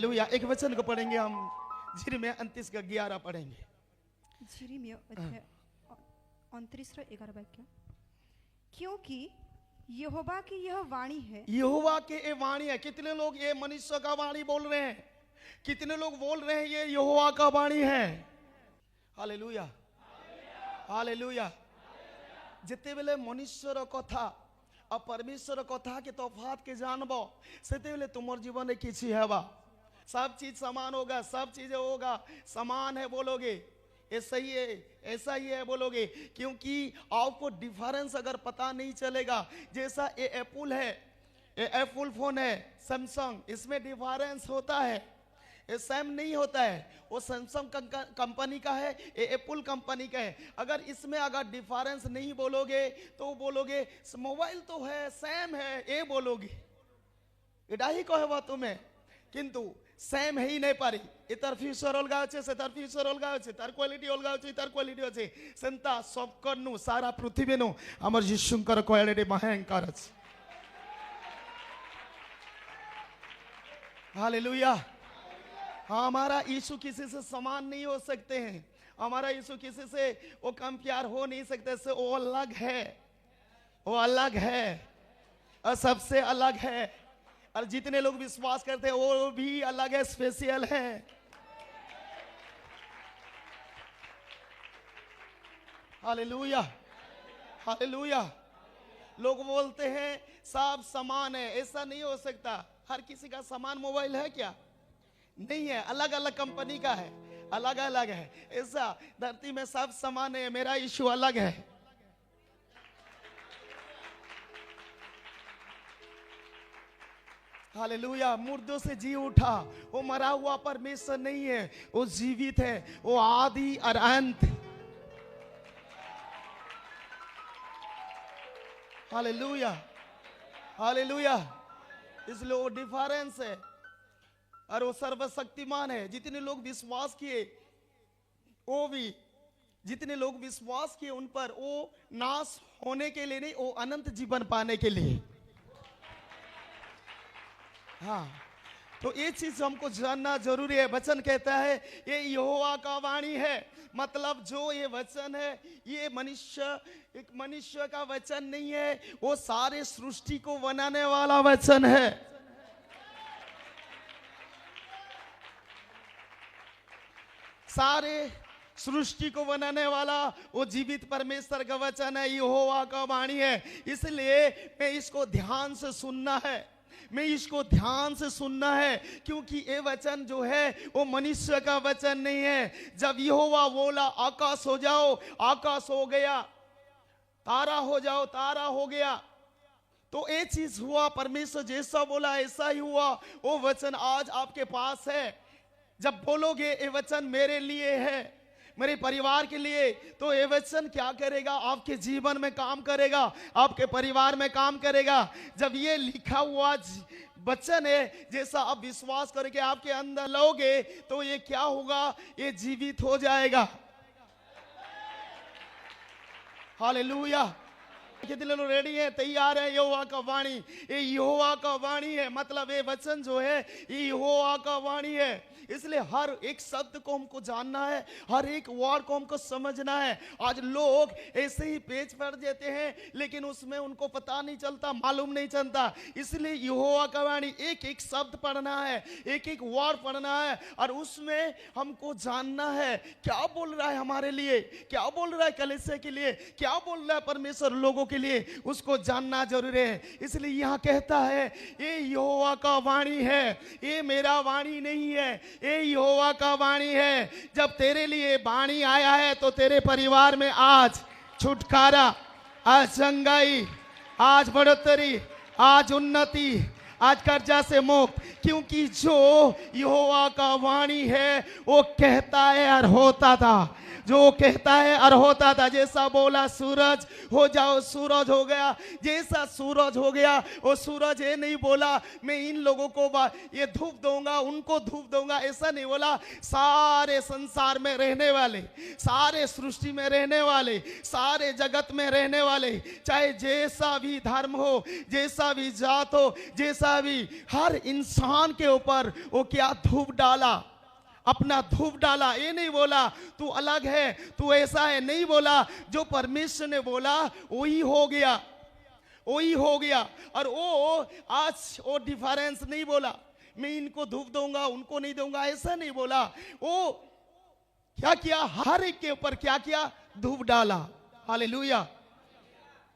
Hallelujah. एक वचन को पढ़ेंगे हम, यिर्मयाह 29 का 11 पढ़ेंगे। यिर्मयाह 29:11 वाक्य। क्योंकि यहोवा की यह वाणी है। यहोवा के ये वाणी है। कितने लोग ये मनुष्य का वाणी बोल रहे हैं? कितने लोग बोल रहे हैं ये यहोवा का वाणी है? Hallelujah, hallelujah. जिते बेले मनुष्यर कथा और परमेश्वर कथा के तफात के जानबो, सेते बेले तुमर जीवन में किछि हेबा। सब चीज समान होगा, सब चीजें होगा, समान है बोलोगे, ऐसा ही है, ऐसा ही है बोलोगे। क्योंकि आपको डिफरेंस अगर पता नहीं चलेगा, जैसा ये एप्पल है, ये एप्पल फोन है, सैमसंग, इसमें डिफरेंस होता है, ये सेम नहीं होता है। वो सैमसंग कंपनी का है, ये एप्पल कंपनी का है। अगर इसमें अगर डिफरेंस नहीं बोलोगे तो बोलोगे मोबाइल तो है, सेम है, ये बोलोगे, एटा ही कहबा तुम्हें। किंतु सेम है ही नहीं पारी। इतर फ्यूचर अलगा আছে, সেতার ফিউচার अलगा আছে, তার কোয়ালিটি अलगा আছে, তার কোয়ালিটি আছে। সেন্তা সবকরনু সারা পৃথিবীনু আমার যিশুঙ্কর কোয়ালিটি ভয়ঙ্কর আছে। हालेलुया। हमारा यीशु किसी से समान नहीं हो सकते हैं। हमारा यीशु किसी से वो कंपेयर हो नहीं सकते, से वो अलग है, वो अलग है और सबसे अलग है। और जितने लोग विश्वास करते हैं वो भी अलग है, स्पेशल है। Hallelujah, hallelujah. लोग बोलते हैं सब समान है, ऐसा नहीं हो सकता। हर किसी का समान मोबाइल है क्या? नहीं है, अलग अलग कंपनी का है, अलग अलग है। ऐसा धरती में सब समान है, मेरा यीशु अलग है। हालेलुया। मुर्दों से जी उठा, वो मरा हुआ परमेश्वर नहीं है, वो जीवित है, वो आदि और अंत। Hallelujah, hallelujah. इसलिए वो डिफरेंस है और वो सर्वशक्तिमान है। जितने लोग विश्वास किए, वो भी जितने लोग विश्वास किए उन पर, वो नाश होने के लिए नहीं, वो अनंत जीवन पाने के लिए। हाँ, तो ये चीज हमको जानना जरूरी है। वचन कहता है ये यहोवा का वाणी है, मतलब जो ये वचन है ये एक मनुष्य का वचन नहीं है, वो सारे सृष्टि को बनाने वाला वचन है। सारे सृष्टि को बनाने वाला वो जीवित परमेश्वर का वचन है, यहोवा का वाणी है। इसलिए मैं इसको ध्यान से सुनना है, मैं इसको ध्यान से सुनना है, क्योंकि ये वचन जो है वो मनुष्य का वचन नहीं है। जब यहोवा बोला आकाश हो जाओ, आकाश हो गया, तारा हो जाओ, तारा हो गया। तो ये चीज हुआ, परमेश्वर जैसा बोला ऐसा ही हुआ। वो वचन आज आपके पास है। जब बोलोगे ये वचन मेरे लिए है, मेरे परिवार के लिए, तो ये वचन क्या करेगा? आपके जीवन में काम करेगा, आपके परिवार में काम करेगा। जब ये लिखा हुआ वचन है, जैसा आप विश्वास करके आपके अंदर लोगे, तो ये क्या होगा? ये जीवित हो जाएगा। हालेलुया। कितने लोग रेडी है, तैयार है? यहोवा का वाणी, ये यहोवा का वाणी है, मतलब ये वचन जो है ये यहोवा का वाणी है। इसलिए हर एक शब्द को हमको जानना है, हर एक वर्ड को हमको समझना है। आज लोग ऐसे ही पेज पढ़ देते हैं, लेकिन उसमें उनको पता नहीं चलता, मालूम नहीं चलता। इसलिए यहोवा का वाणी एक एक शब्द पढ़ना है, एक एक वर्ड पढ़ना है, और उसमें हमको जानना है क्या बोल रहा है हमारे लिए, क्या बोल रहा है कलीसिया के लिए, क्या बोल रहा है परमेश्वर लोगों के लिए, उसको जानना जरूरी है। इसलिए यहाँ कहता है ये यहोवा का वाणी है, ये मेरा वाणी नहीं है, ये यहोवा का वाणी है। जब तेरे लिए वाणी आया है तो तेरे परिवार में आज छुटकारा, आज चंगाई, आज बढ़ोतरी, आज उन्नति, आज कर्जा से मुक्त, क्योंकि जो यहोवा का वाणी है वो कहता है और होता था, जो कहता है और होता था। जैसा बोला सूरज हो जाओ, सूरज हो गया। जैसा सूरज हो गया, वो सूरज ये नहीं बोला मैं इन लोगों को ये धूप दूंगा, उनको धूप दूंगा, ऐसा नहीं बोला। सारे संसार में रहने वाले, सारे सृष्टि में रहने वाले, सारे जगत में रहने वाले, चाहे जैसा भी धर्म हो, जैसा भी जात हो, जैसा है अभी हर इंसान के ऊपर वो क्या धूप डाला, अपना धूप डाला। ये नहीं बोला तू अलग है, तू ऐसा है, नहीं बोला। जो परमेश्वर ने बोला वही हो गया, वही हो गया। और वो आज वो डिफरेंस नहीं बोला, मैं इनको धूप दूंगा उनको नहीं दूंगा, ऐसा नहीं बोला। वो क्या किया, हर एक के ऊपर क्या किया, धूप डाला। हालेलुया।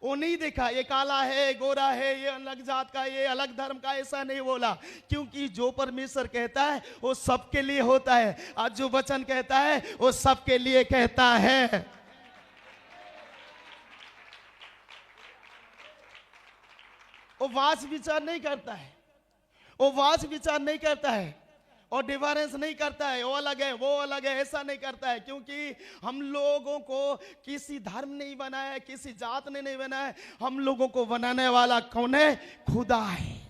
वो नहीं देखा ये काला है, गोरा है, ये अलग जात का, ये अलग धर्म का, ऐसा नहीं बोला। क्योंकि जो परमेश्वर कहता है वो सबके लिए होता है। आज जो वचन कहता है वो सबके लिए कहता है। वो वाच विचार नहीं करता है, वो वाच विचार नहीं करता है और डिफरेंस नहीं करता है, वो अलग है वो अलग है, ऐसा नहीं करता है। क्योंकि हम लोगों को किसी धर्म नहीं बनाया है, किसी जात ने नहीं बनाया है। हम लोगों को बनाने वाला कौन है, खुदा है।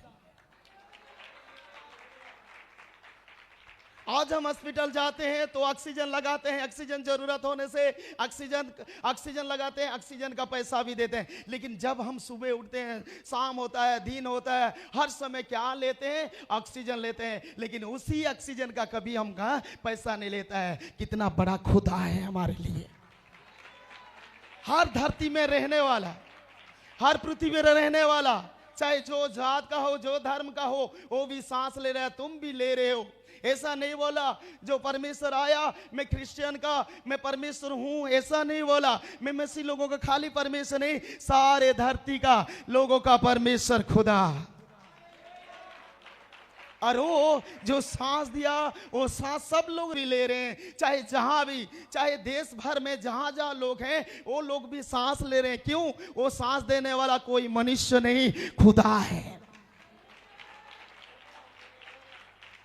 आज हम हॉस्पिटल जाते हैं तो ऑक्सीजन लगाते हैं, ऑक्सीजन जरूरत होने से ऑक्सीजन लगाते हैं, ऑक्सीजन का पैसा भी देते हैं। लेकिन जब हम सुबह उठते हैं, शाम होता है, दिन होता है, हर समय क्या लेते हैं, ऑक्सीजन लेते हैं। लेकिन उसी ऑक्सीजन का कभी हम कहा पैसा नहीं लेता है। कितना बड़ा खुदा है हमारे लिए, हर धरती में रहने वाला, हर पृथ्वी में रहने वाला, चाहे जो जात का हो, जो धर्म का हो, वो भी सांस ले रहा है, तुम भी ले रहे हो। ऐसा नहीं बोला जो परमेश्वर आया मैं क्रिश्चियन का, मैं परमेश्वर हूं, ऐसा नहीं बोला। मैं मसीह लोगों का खाली परमेश्वर नहीं, सारे धरती का लोगों का परमेश्वर खुदा। और वो जो सांस दिया वो सांस सब लोग भी ले रहे हैं, चाहे जहां भी, चाहे देश भर में जहां जहां लोग हैं वो लोग भी सांस ले रहे हैं। क्यों, वो सांस देने वाला कोई मनुष्य नहीं, खुदा है।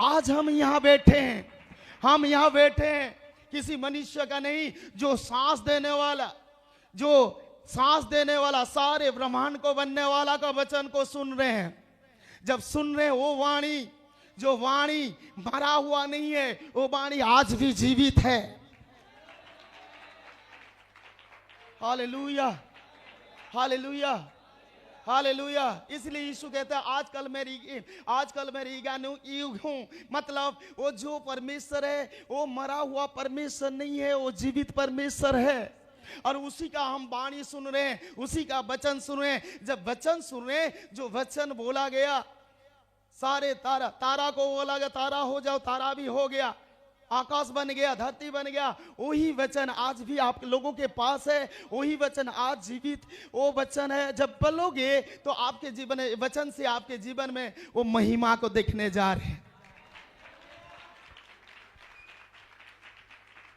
आज हम यहाँ बैठे हैं, हम यहाँ बैठे हैं किसी मनुष्य का नहीं, जो सांस देने वाला, जो सांस देने वाला, सारे ब्रह्मांड को बनने वाला का वचन को सुन रहे हैं। जब सुन रहे हैं वो वाणी, जो वाणी मरा हुआ नहीं है, वो वाणी आज भी जीवित है। Hallelujah, hallelujah, hallelujah. इसलिए यीशु कहता है आजकल मैं युग हूं। मतलब वो जो परमेश्वर है वो मरा हुआ परमेश्वर नहीं है, वो जीवित परमेश्वर है। और उसी का हम वाणी सुन रहे हैं, उसी का वचन सुन रहे हैं। जब वचन सुन रहे हैं, जो वचन बोला गया, सारे तारा को बोला गया तारा हो जाओ, तारा भी हो गया, आकाश बन गया, धरती बन गया। वही वचन आज भी आप लोगों के पास है, वही वचन आज जीवित वो वचन है। जब बोलोगे तो आपके जीवन वचन से आपके जीवन में वो महिमा को देखने जा रहे हैं।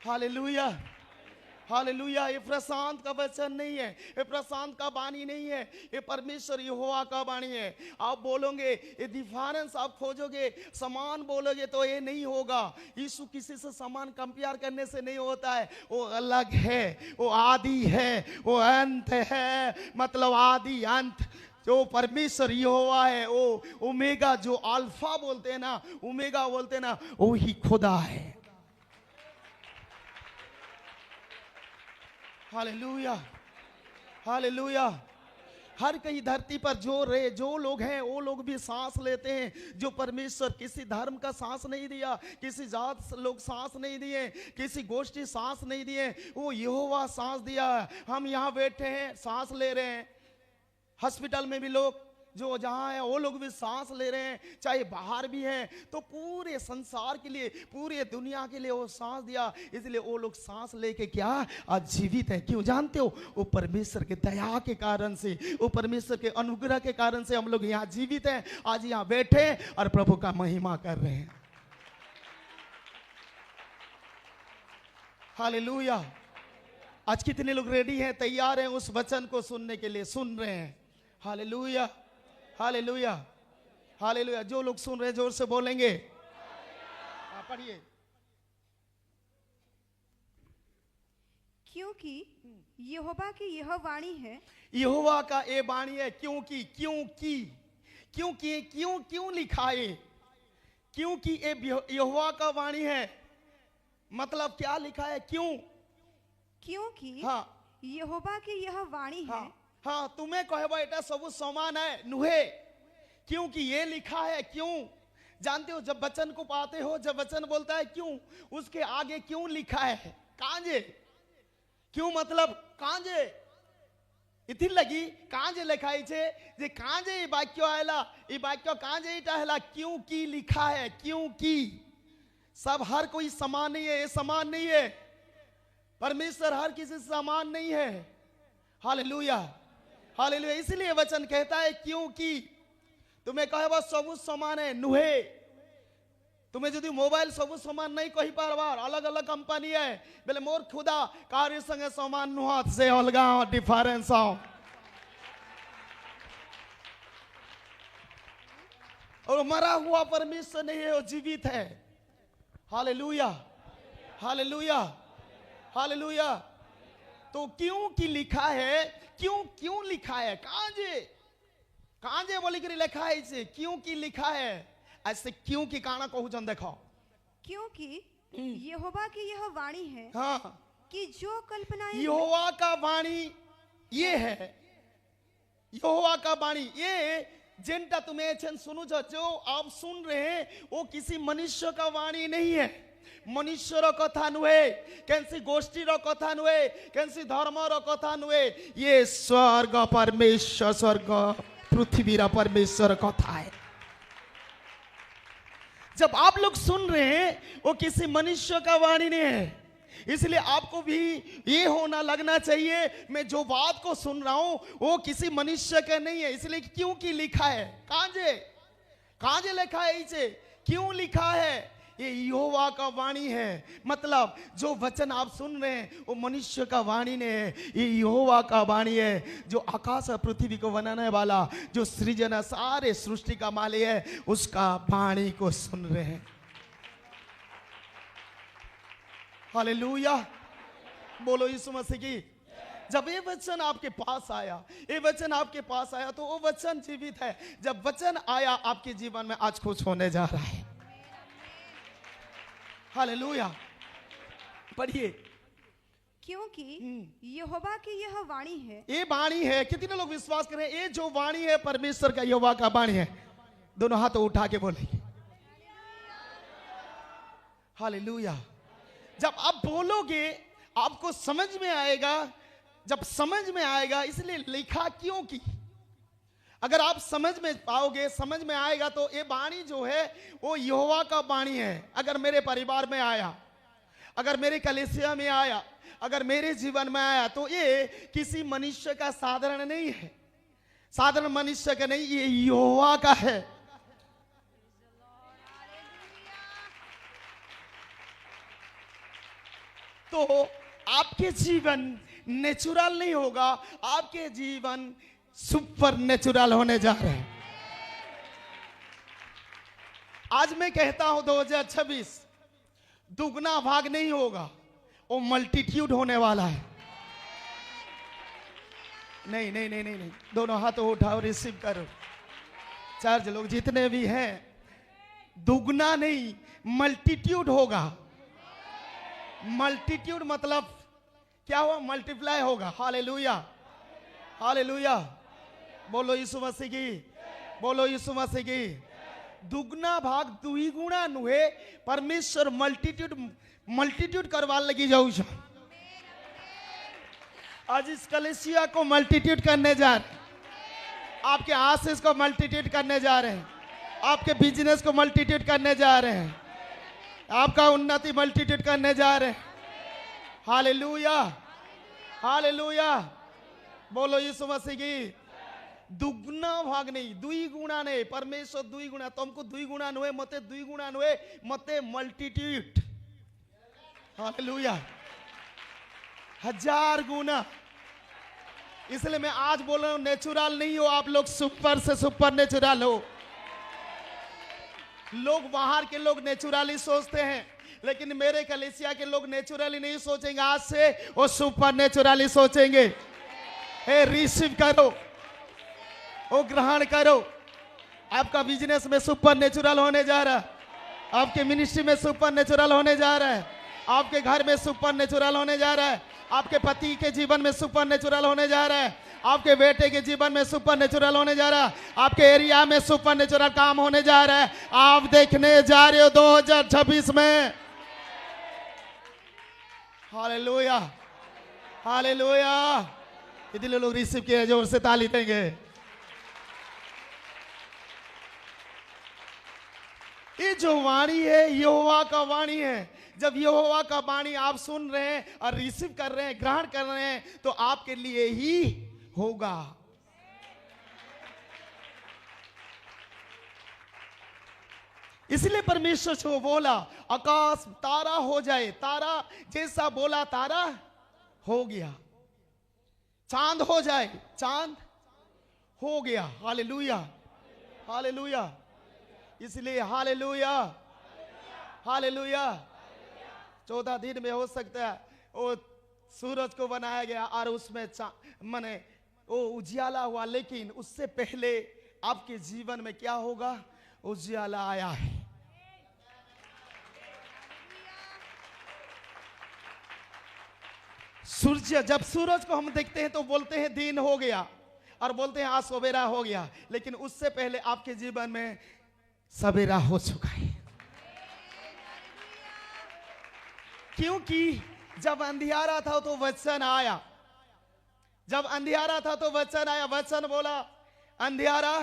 Hallelujah, hallelujah. ये प्रशांत का वचन नहीं है, ये प्रशांत का वाणी नहीं है, ये परमेश्वर यहोवा का वाणी है। आप बोलोगे ये डिफरेंस आप खोजोगे, समान बोलोगे तो ये नहीं होगा। यीशु किसी से समान कंपेयर करने से नहीं होता है, वो अलग है, वो आदि है, वो अंत है। मतलब आदि अंत जो परमेश्वर यहोवा है, वो ओमेगा, जो अल्फा बोलते हैं ना, ओमेगा बोलते हैं ना, वो ही खुदा है। Hallelujah, hallelujah. हर कहीं धरती पर जो लोग हैं वो लोग भी सांस लेते हैं। जो परमेश्वर किसी धर्म का सांस नहीं दिया, किसी जात लोग सांस नहीं दिए, किसी गोष्ठी सांस नहीं दिए, वो यहोवा सांस दिया। हम यहाँ बैठे हैं, सांस ले रहे हैं। हॉस्पिटल में भी लोग जो जहाँ है वो लोग भी सांस ले रहे हैं, चाहे बाहर भी हैं। तो पूरे संसार के लिए, पूरे दुनिया के लिए वो सांस दिया। इसलिए वो लोग सांस लेके क्या आज जीवित है। क्यों जानते हो, वो परमेश्वर के दया के कारण से, वो परमेश्वर के अनुग्रह के कारण से हम लोग यहाँ जीवित हैं, आज यहाँ बैठे और प्रभु का महिमा कर रहे हैं। हालेलुया। आज कितने लोग रेडी हैं, तैयार हैं उस वचन को सुनने के लिए, सुन रहे हैं। Hallelujah, hallelujah, hallelujah. जो लोग सुन रहे हैं जोर से बोलेंगे। पढ़िए। क्योंकि यहोवा की यह वाणी है, यहोवा का ये वाणी है। क्योंकि क्यों लिखा है? क्योंकि ये यहोवा का वाणी है। मतलब क्या लिखा है? क्योंकि हाँ, यहोवा की यह वाणी है। हाँ, तुम्हें कहबा एटा सब समान है नुहे। क्योंकि ये लिखा है। क्यों जानते हो? जब वचन को पाते हो, जब वचन बोलता है क्यों, उसके आगे क्यों लिखा है? कांजे। क्यों मतलब कांजे इथिर लगी कांजे लिखाई छे जे कांजे ई वाक्य आयला, ई वाक्य कांजे इटा हैला क्योंकि लिखा है। क्योंकि सब हर कोई समान नहीं है, ये समान नहीं है। परमेश्वर हर किसी से समान नहीं है। Hallelujah, hallelujah. इसलिए वचन कहता है क्योंकि तुम्हें कहे बस सबू समान है नुहे। तुम्हें यदि मोबाइल सबू समान नहीं कही पारबार, अलग अलग कंपनी है बोले मोर खुदा कार्य संगे समान नुहात से अलगा डिफरेंस आओ। और मरा हुआ परमेश्वर नहीं है, वो जीवित है। Hallelujah, hallelujah, hallelujah. तो क्यों की लिखा है? क्यों क्यों लिखा है? कांजे कांजे बोली करी लिखा है इसे क्यों की लिखा है। ऐसे क्यों की काना कहू जन देखो। क्योंकि यहोवा की यह वाणी है हाँ, कि जो कल्पनाएं यहोवा का वाणी ये है। यहोवा का वाणी ये जिनटा तुम्हें छन सुनो जो आप सुन रहे हैं वो किसी मनुष्य का वाणी नहीं है। मनुष्यर कथा नुहे, कैसी गोष्ठी रो कथा नुहे, कैसी धर्म रो कथा नुहे। ये स्वर्ग परमेश्वर, स्वर्ग पृथ्वी रा परमेश्वर कथा है। जब आप लोग सुन रहे हैं वो किसी मनुष्य का वाणी नहीं है। इसलिए आपको भी ये होना लगना चाहिए मैं जो बात को सुन रहा हूं वो किसी मनुष्य का नहीं है। इसलिए क्योंकि लिखा है कांजे, कांजे लिखा है इसे क्यों लिखा है। ये यहोवा का वाणी है। मतलब जो वचन आप सुन रहे हैं वो मनुष्य का वाणी नहीं है, ये यहोवा का वाणी है। जो आकाश और पृथ्वी को बनाने वाला, जो सृजन सारे सृष्टि का मालिक है, उसका वाणी को सुन रहे हैं। हालेलुया, बोलो यीशु मसीह की। जब ये वचन आपके पास आया, ये वचन आपके पास आया तो वो वचन जीवित है। जब वचन आया आपके जीवन में आज कुछ होने जा रहा है। हालेलुया, पढ़िए। क्योंकि यहोवा की यह वाणी है। ये वाणी है। कितने लोग विश्वास करें ये जो वाणी है परमेश्वर का, यहोवा का वाणी है? दोनों हाथ उठा के बोलेंगे हालेलुया। जब आप बोलोगे आपको समझ में आएगा। जब समझ में आएगा, इसलिए लिखा क्यों की। अगर आप समझ में पाओगे, समझ में आएगा तो ये वाणी जो है वो यहोवा का वाणी है। अगर मेरे परिवार में आया, अगर मेरे कलीसिया में आया, अगर मेरे जीवन में आया तो ये किसी मनुष्य का साधारण नहीं है, साधारण मनुष्य का नहीं, ये यहोवा का है। तो आपके जीवन नेचुरल नहीं होगा, आपके जीवन सुपर नेचुरल होने जा रहे हैं। आज मैं कहता हूं 2026 दुगना भाग नहीं होगा, वो मल्टीट्यूड होने वाला है। नहीं नहीं नहीं नहीं नहीं, दोनों हाथों उठाओ, रिसीव करो। चार्ज लोग जितने भी हैं, दुगना नहीं मल्टीट्यूड होगा। मल्टीट्यूड मतलब क्या हुआ? मल्टीप्लाई होगा। हालेलुया, हालेलुया, बोलो यीशु मसीह की, बोलो यीशु मसीह की। दुगना भाग दुई गुणा नुहे, परमेश्वर मल्टीट्यूड करवा लगी जाऊ। आज इस कलीसिया को मल्टीट्यूड करने जा रहे हैं, आपके आशीष को मल्टीट्यूड करने जा रहे हैं, आपके बिजनेस को मल्टीट्यूड करने जा रहे हैं, आपका उन्नति मल्टीट्यूड करने जा रहे हैं। हालेलुया, हालेलुया, बोलो यीशु मसीह की। दुगना भाग नहीं, दुई गुणा नहीं। परमेश्वर दुई गुणा, तुमको दुई गुणा नुहे, मते दुई गुणा नुहे, मते मल्टीट्यूड। हालेलुया, 1000 गुना। इसलिए मैं आज बोल रहा हूं नेचुरल नहीं हो आप लोग, सुपर से सुपर नेचुरल हो। लोग बाहर के लोग नेचुरली सोचते हैं, लेकिन मेरे कलीसिया के लोग नेचुरली नहीं सोचेंगे। आज से वो सुपर नेचुरली सोचेंगे। हे रिसीव करो, वो ग्रहण करो। आपका बिजनेस में सुपर नेचुरल होने जा रहा है, आपके मिनिस्ट्री में सुपर नेचुरल होने जा रहा है, आपके घर में सुपर नेचुरल होने जा रहा है, आपके पति के जीवन में सुपर नेचुरल होने जा रहा है, आपके बेटे के जीवन में सुपर नेचुरल होने जा रहा है, आपके एरिया में सुपर नेचुरल काम होने जा रहा है। आप देखने जा रहे हो 2026 में। Hallelujah, hallelujah. इतने लोग रिसीव किए, जोर से ताली देंगे। ये जो वाणी है यहोवा का वाणी है। जब यहोवा का वाणी आप सुन रहे हैं और रिसीव कर रहे हैं, ग्रहण कर रहे हैं, तो आपके लिए ही होगा। इसलिए परमेश्वर को बोला आकाश तारा हो जाए, तारा जैसा बोला तारा हो गया। चांद हो जाए, चांद हो गया। Hallelujah, hallelujah. इसलिए हालेलुया, हालेलुया। 14 दिन में हो सकता है वो सूरज को बनाया गया और उसमें माने वो उजियाला हुआ, लेकिन उससे पहले आपके जीवन में क्या होगा? उजियाला आया है। सूर्य, जब सूरज को हम देखते हैं तो बोलते हैं दिन हो गया और बोलते हैं आज सवेरा हो गया, लेकिन उससे पहले आपके जीवन में सवेरा हो चुका है। क्योंकि जब अंधियारा था तो वचन आया, जब अंधियारा था तो वचन आया। वचन बोला अंधियारा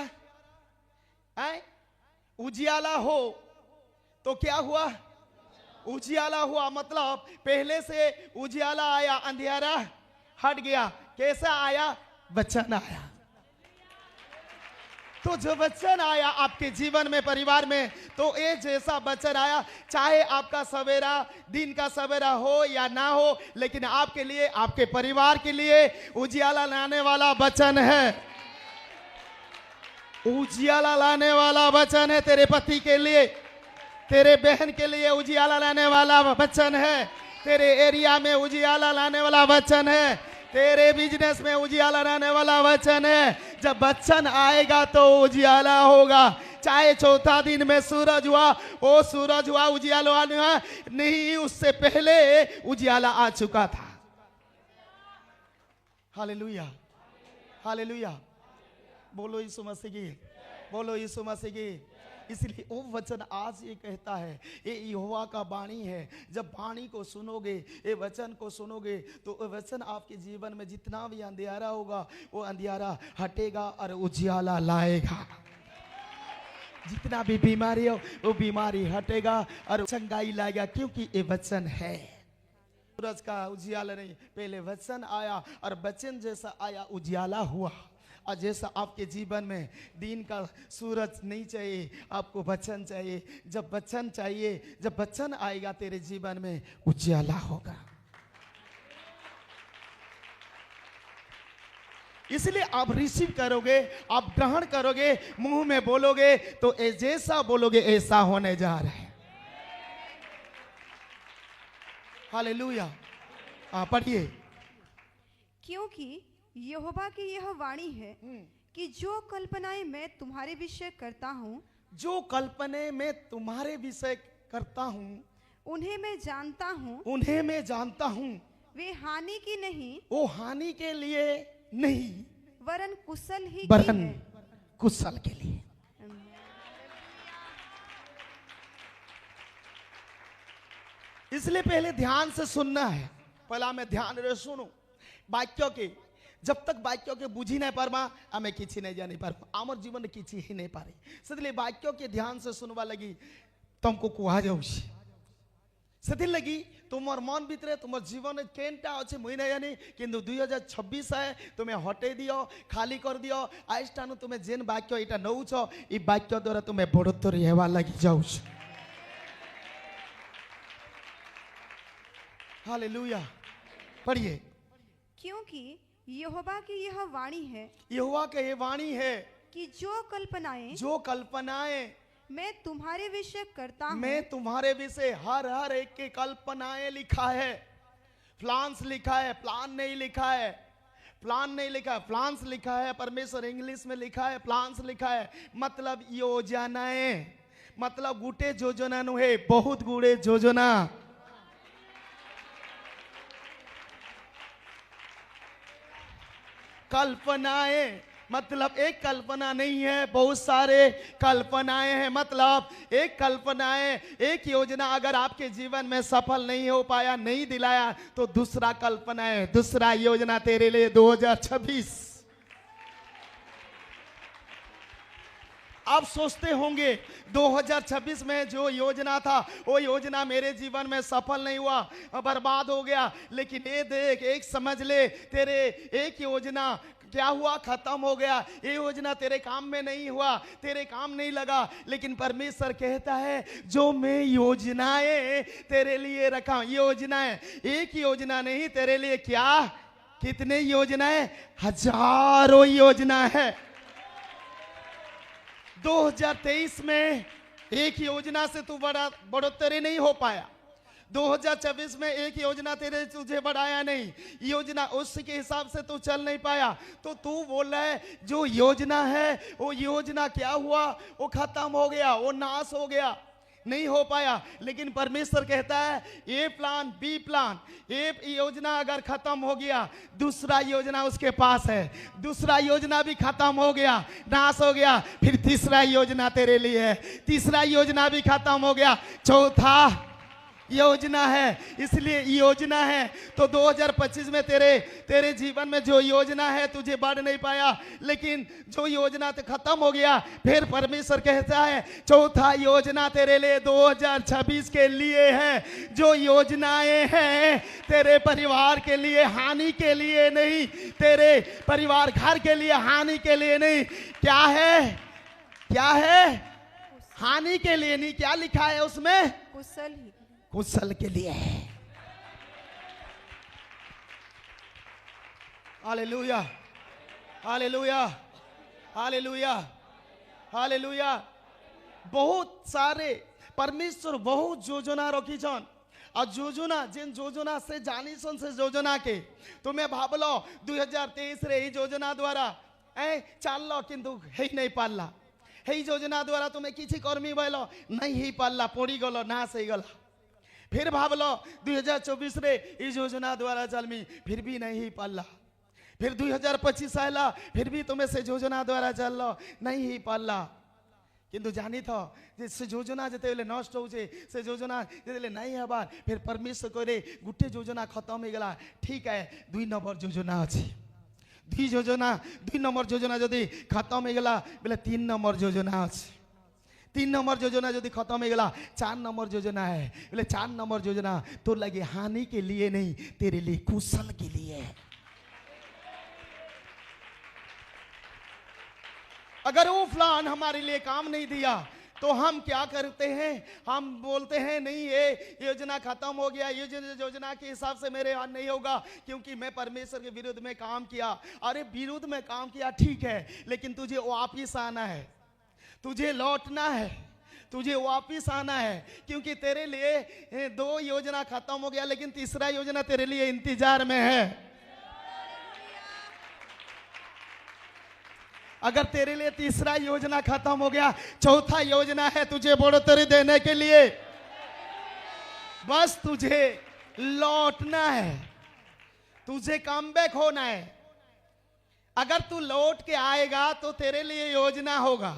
है, उजियाला हो, तो क्या हुआ? उजियाला हुआ। मतलब पहले से उजियाला आया, अंधियारा हट गया। कैसा आया? वचन आया। तो जो वचन आया आपके जीवन में, परिवार में, तो ये जैसा वचन आया, चाहे आपका सवेरा, दिन का सवेरा हो या ना हो, लेकिन आपके लिए, आपके परिवार के लिए उजियाला लाने वाला वचन है। उजियाला लाने वाला वचन है। तेरे पति के लिए, तेरे बहन के लिए उजियाला लाने वाला वचन है। तेरे एरिया में उजियाला लाने वाला वचन है। तेरे बिजनेस में उजियाला लाने वाला वचन है। जब वचन आएगा तो उजियाला होगा। चाहे चौथा दिन में सूरज हुआ, वो सूरज हुआ, उजियाला नहीं, उससे पहले उजियाला आ चुका था। Hallelujah, hallelujah. बोलो यीशु मसीह की, बोलो यीशु मसीह की। इसलिए वो वचन आज ये कहता है, ये यहोवा का वाणी है। जब वाणी को सुनोगे, ये वचन को सुनोगे, तो वो वचन आपके जीवन में जितना भी अंधियारा होगा, वो अंधियारा हटेगा और उजियाला लाएगा। जितना भी बीमारी हो, वो बीमारी हटेगा और चंगाई लाएगा, क्योंकि ये वचन है। सूरज का उजियाला नहीं, पहले वचन आया और वचन जैसा आया उजियाला हुआ। और जैसा आपके जीवन में दिन का सूरज नहीं चाहिए, आपको वचन चाहिए। जब वचन चाहिए, जब वचन आएगा तेरे जीवन में, उजियाला होगा। इसलिए आप रिसीव करोगे, आप ग्रहण करोगे, मुंह में बोलोगे, तो जैसा बोलोगे ऐसा होने जा रहा है। हालेलुया। पढ़िए। क्योंकि यहोवा की यह वाणी है कि जो कल्पनाएं मैं तुम्हारे विषय करता हूँ, जो कल्पनाएं मैं तुम्हारे विषय करता हूँ, उन्हें मैं जानता हूँ, उन्हें मैं जानता हूँ। वे हानि की नहीं, वो हानि के लिए नहीं, वरन कुशल ही की वरन है। कुशल के लिए। इसलिए पहले ध्यान से सुनना है। पहला मैं ध्यान रे सुनो वाक्यों के। जब तक वाक्यों के बुझी नहीं पारमा, हमें किसी नहीं जानी पार, आमर जीवन किसी ही नहीं पारे। से वाक्यों के ध्यान से सुनवा लगी तुमको कुहा जाऊ से लगी तुमर मन भितर तुम जीवन केनटा अच्छे मुई नहीं जानी, किंतु 2026 है, तुम्हें हटे दियो, खाली कर दियो। आज टानु तुम्हें जेन वाक्य इटा नौछ, ई वाक्य द्वारा तुम्हें बढ़ोत्तरी हेवा लगी जाऊ। हालेलुया। पढ़िए। क्योंकि यहोवा की यह वाणी है, यहोवा का ये वाणी है कि जो कल्पनाएं मैं तुम्हारे विषय करता हूँ, मैं तुम्हारे विषय, हर एक के कल्पनाएं लिखा है। प्लान्स लिखा है, प्लान नहीं लिखा है, प्लान नहीं लिखा है, प्लान्स लिखा है। परमेश्वर इंग्लिश में लिखा है, प्लान्स लिखा है। मतलब योजनाएं, मतलब गुटे योजना नु है, बहुत गुड़े योजना। कल्पनाएं, मतलब एक कल्पना नहीं है, बहुत सारे कल्पनाएं हैं। मतलब एक कल्पनाएं, एक योजना अगर आपके जीवन में सफल नहीं हो पाया, नहीं दिलाया, तो दूसरा कल्पना है, दूसरा योजना तेरे लिए 2026। आप सोचते होंगे 2026 में जो योजना था वो योजना मेरे जीवन में सफल नहीं हुआ, बर्बाद हो गया। लेकिन ये देख, एक समझ ले, तेरे एक योजना क्या हुआ, खत्म हो गया। ये योजना तेरे काम में नहीं हुआ, तेरे काम नहीं लगा। लेकिन परमेश्वर कहता है जो मैं योजनाएं तेरे लिए रखा, योजनाएं, एक योजना नहीं तेरे लिए, क्या कितने योजनाएं, हजारों योजना है। 2023 में एक योजना से तू बढ़ोतरी नहीं हो पाया, 2024 में एक योजना तेरे तुझे बढ़ाया नहीं, योजना उसके हिसाब से तू चल नहीं पाया, तो तू बोल रहा है जो योजना है वो योजना क्या हुआ, वो खत्म हो गया, वो नाश हो गया, नहीं हो पाया। लेकिन परमेश्वर कहता है ए प्लान, बी प्लान, एक योजना अगर खत्म हो गया, दूसरा योजना उसके पास है, दूसरा योजना भी खत्म हो गया, नाश हो गया, फिर तीसरा योजना तेरे लिए है, तीसरा योजना भी खत्म हो गया, चौथा योजना है। इसलिए योजना है तो 2025 में तेरे जीवन में जो योजना है तुझे बढ़ नहीं पाया, लेकिन जो योजना तो खत्म हो गया, फिर परमेश्वर कहता है चौथा योजना तेरे लिए 2026 के लिए है। जो योजनाएं हैं तेरे परिवार के लिए, हानि के लिए नहीं, तेरे परिवार घर के लिए, हानि के लिए नहीं। क्या है, क्या है, हानि के लिए नहीं। क्या लिखा है उसमें, कुशल ही, कुशल के लिए है। Hallelujah, hallelujah, hallelujah, hallelujah. बहुत सारे परमेश्वर बहुत योजना रखी छन, और योजना जिन योजना से जानी सन से योजना के तुम्हें भावलो 2023 रे ही योजना द्वारा चाल किंतु हे नहीं पारला, हे योजना द्वारा तुम्हें किसी कर्मी भैलो नहीं ही पारला, पड़ी गल, नाश हो गला। फिर भावलो 2024 रे इस योजना द्वारा चलमी, फिर भी नहीं ही पारला। फिर 2025 आयला, फिर भी तुम्हें से योजना द्वारा चल नहीं ही पारला। किंतु जानी था से योजना जिते नष्ट हो से योजना जिते नहीं हबार, फिर परमेश्वर करे गुटे योजना खत्म हो गला, ठीक है 2 नंबर योजना अच्छी, 2 नंबर योजना जदि खत्म हो गला बोले 3 नंबर योजना अच्छी, 3 नंबर योजना यदि खत्म हो गला 4 नंबर योजना है। बोले 4 नंबर योजना तो लगे हानि के लिए नहीं, तेरे लिए कुशल के लिए है। अगर वो प्लान हमारे लिए काम नहीं दिया तो हम क्या करते हैं, हम बोलते हैं नहीं ये योजना खत्म हो गया, ये योजना के हिसाब से मेरे यहाँ नहीं होगा क्योंकि मैं परमेश्वर के विरुद्ध में काम किया। अरे विरुद्ध में काम किया ठीक है, लेकिन तुझे वापिस आना है, तुझे लौटना है, तुझे वापिस आना है, क्योंकि तेरे लिए 2 योजना खत्म हो गया, लेकिन तीसरा योजना तेरे लिए इंतजार में है। अगर तेरे लिए तीसरा योजना खत्म हो गया, चौथा योजना है तुझे बढ़ोतरी देने के लिए। बस तुझे लौटना है, तुझे कमबैक होना है। अगर तू लौट के आएगा तो तेरे लिए योजना होगा,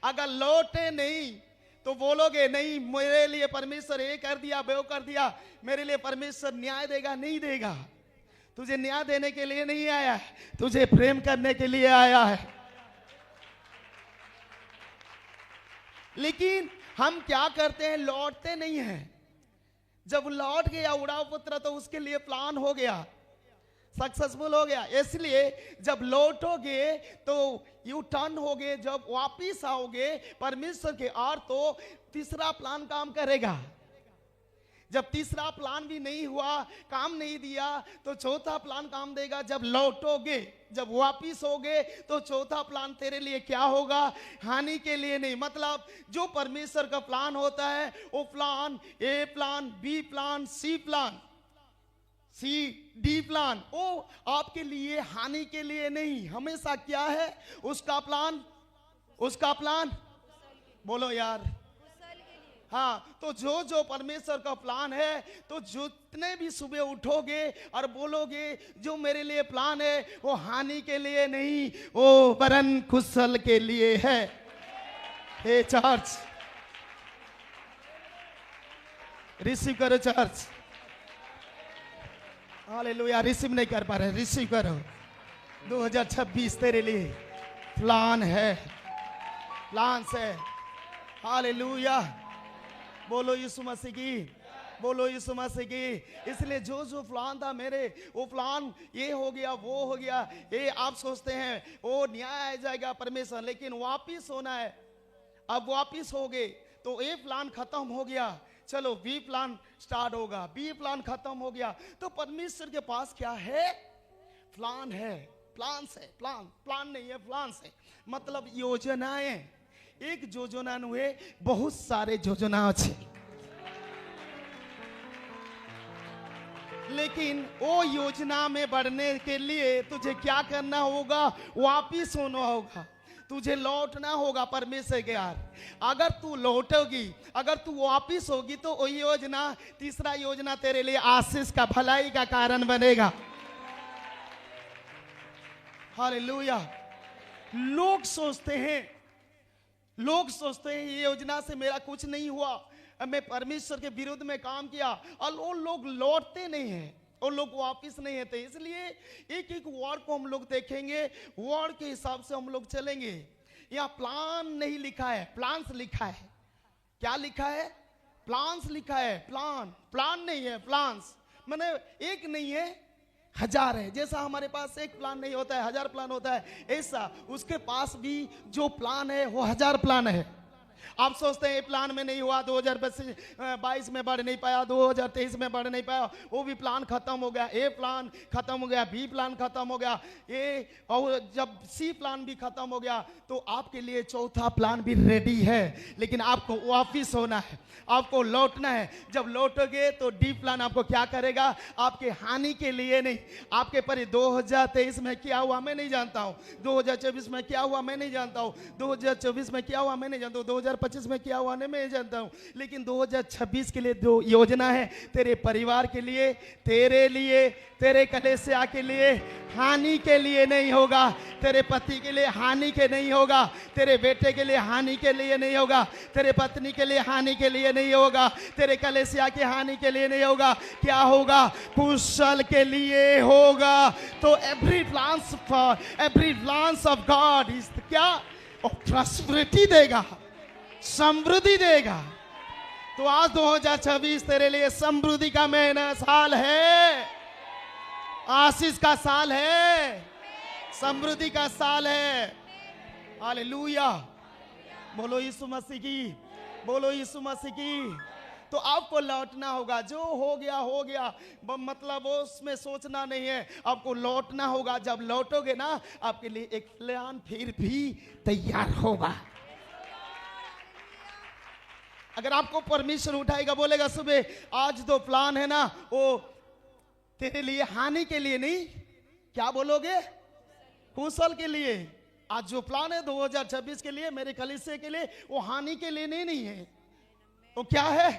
अगर लौटे नहीं तो बोलोगे नहीं मेरे लिए परमेश्वर ये कर दिया, वो कर दिया, मेरे लिए परमेश्वर न्याय देगा, नहीं देगा। तुझे न्याय देने के लिए नहीं आया है, तुझे प्रेम करने के लिए आया है। लेकिन हम क्या करते हैं, लौटते नहीं हैं। जब लौट गया उड़ाव पुत्र तो उसके लिए प्लान हो गया, सक्सेसफुल हो गया। इसलिए जब लौटोगे तो यू टर्न होगे, जब वापिस आओगे परमेश्वर के और तो तीसरा प्लान काम करेगा। जब तीसरा प्लान भी नहीं हुआ, काम नहीं दिया, तो चौथा प्लान काम देगा। जब लौटोगे, जब वापिस होगे तो चौथा प्लान तेरे लिए क्या होगा, हानि के लिए नहीं। मतलब जो परमेश्वर का प्लान होता है वो प्लान, ए plan, B plan, C plan, C D plan, वो आपके लिए हानि के लिए नहीं, हमेशा क्या है उसका प्लान, उसका प्लान बोलो यार, हाँ, तो जो जो परमेश्वर का प्लान है, तो जितने भी सुबह उठोगे और बोलोगे जो मेरे लिए प्लान है वो हानि के लिए नहीं, वो वरन कुशल के लिए है। हे चर्च, रिसीव करो चर्च। हालेलुया, रिसीव नहीं कर पा रहे, रिसीव करो। 2026 तेरे लिए प्लान है, प्लान से। हालेलुया, बोलो यीशु मसीह की, बोलो यीशु मसीह की। इसलिए जो जो प्लान था मेरे, वो प्लान ये हो गया, वो हो गया। ये आप सोचते हैं वो न्याय आ जाएगा परमेश्वर, लेकिन वापिस होना है। अब वापिस हो गए तो ए प्लान खत्म हो गया, चलो बी प्लान स्टार्ट होगा। बी प्लान खत्म हो गया तो परमेश्वर के पास क्या है? प्लान है, प्लान से। प्लान नहीं है, प्लान से मतलब योजनाएं। एक योजना नुहे बहुत सारे योजना अच्छे, लेकिन वो योजना में बढ़ने के लिए तुझे क्या करना होगा? वापिस होना होगा, तुझे लौटना होगा परमेश्वर के यार। अगर तू लौटोगी, अगर तू वापिस होगी तो वही योजना, तीसरा योजना तेरे लिए आशीष का, भलाई का कारण बनेगा। हालेलुया। लोग सोचते हैं ये योजना से मेरा कुछ नहीं हुआ, मैं परमेश्वर के विरुद्ध में काम किया, और वो लोग लौटते नहीं हैं, वो लोग वापिस नहीं आते। इसलिए एक एक वर्ड को हम लोग देखेंगे, वर्ड के हिसाब से हम लोग चलेंगे। यहाँ प्लान नहीं लिखा है, प्लान्स लिखा है। क्या लिखा है? प्लान्स लिखा है। प्लान नहीं है, प्लान्स माने एक नहीं है, हजार है। जैसा हमारे पास एक प्लान नहीं होता है, 1000 प्लान होता है, ऐसा उसके पास भी जो प्लान है वो 1000 प्लान है। आप सोचते हैं ये प्लान में नहीं हुआ, 2022 में बढ़ नहीं पाया, 2023 में बढ़ नहीं पाया, वो भी प्लान खत्म हो गया। ए प्लान खत्म हो गया, बी प्लान खत्म हो गया, ए और जब सी प्लान भी खत्म हो गया तो आपके लिए चौथा प्लान भी रेडी है। लेकिन आपको वापिस होना है, आपको लौटना है। जब लौटोगे तो डी प्लान आपको क्या करेगा? आपके हानि के लिए नहीं, आपके पर 2023 में क्या हुआ मैं नहीं जानता हूँ, 2024 में क्या हुआ मैं नहीं जानता हूँ, 2024 में क्या हुआ मैं नहीं जानता हूँ, 2025 में क्या हुआ नहीं मैं जानता हूँ, लेकिन 2026 के लिए जो योजना है तेरे परिवार के लिए, तेरे लिए, तेरे कलीसिया के लिए हानि के लिए नहीं होगा, तेरे पति के लिए हानि के नहीं होगा, तेरे बेटे के लिए हानि के लिए नहीं होगा, तेरे पत्नी के लिए हानि के लिए नहीं होगा, तेरे कलीसिया की हानि के लिए नहीं होगा। क्या होगा? कुशल के लिए होगा। तो every plans of God is क्या? प्रॉस्पेरिटी देगा, समृद्धि देगा। तो आज 2026 तेरे लिए समृद्धि का महीना, साल है, आशीष का साल है, समृद्धि का साल है। हालेलुया, बोलो यीशु मसीह की, बोलो यीशु मसीह की। तो आपको लौटना होगा, जो हो गया हो गया, मतलब उसमें सोचना नहीं है, आपको लौटना होगा। जब लौटोगे ना, आपके लिए एक प्लान फिर भी तैयार होगा। अगर आपको परमेश्वर उठाएगा, बोलेगा सुबह आज जो प्लान है ना वो तेरे लिए हानि के लिए नहीं, क्या बोलोगे? कुशल के लिए। आज जो प्लान है 2026 के लिए, मेरे कलीसिया के लिए, वो हानि के लिए नहीं है, वो क्या है?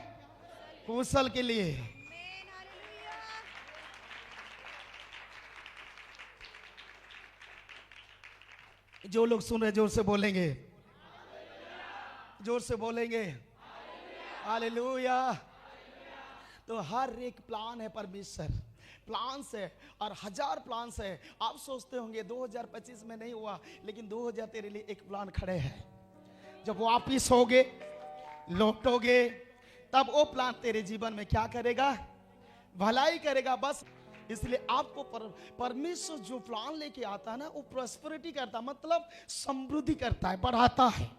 कुशल के लिए। जो लोग सुन रहे जोर से बोलेंगे, जोर से बोलेंगे हालेलुया। तो हर एक प्लान है परमेश्वर, प्लान से, और 1000 प्लान से। आप सोचते होंगे 2025 में नहीं हुआ, लेकिन 2000 तेरे लिए एक प्लान खड़े हैं। जब वापिस होगे, लौटोगे, तब वो प्लान तेरे जीवन में क्या करेगा? भलाई करेगा। बस इसलिए आपको परमेश्वर जो प्लान लेके आता है ना, वो प्रॉस्पेरिटी करता है, मतलब समृद्धि करता है, बढ़ाता है।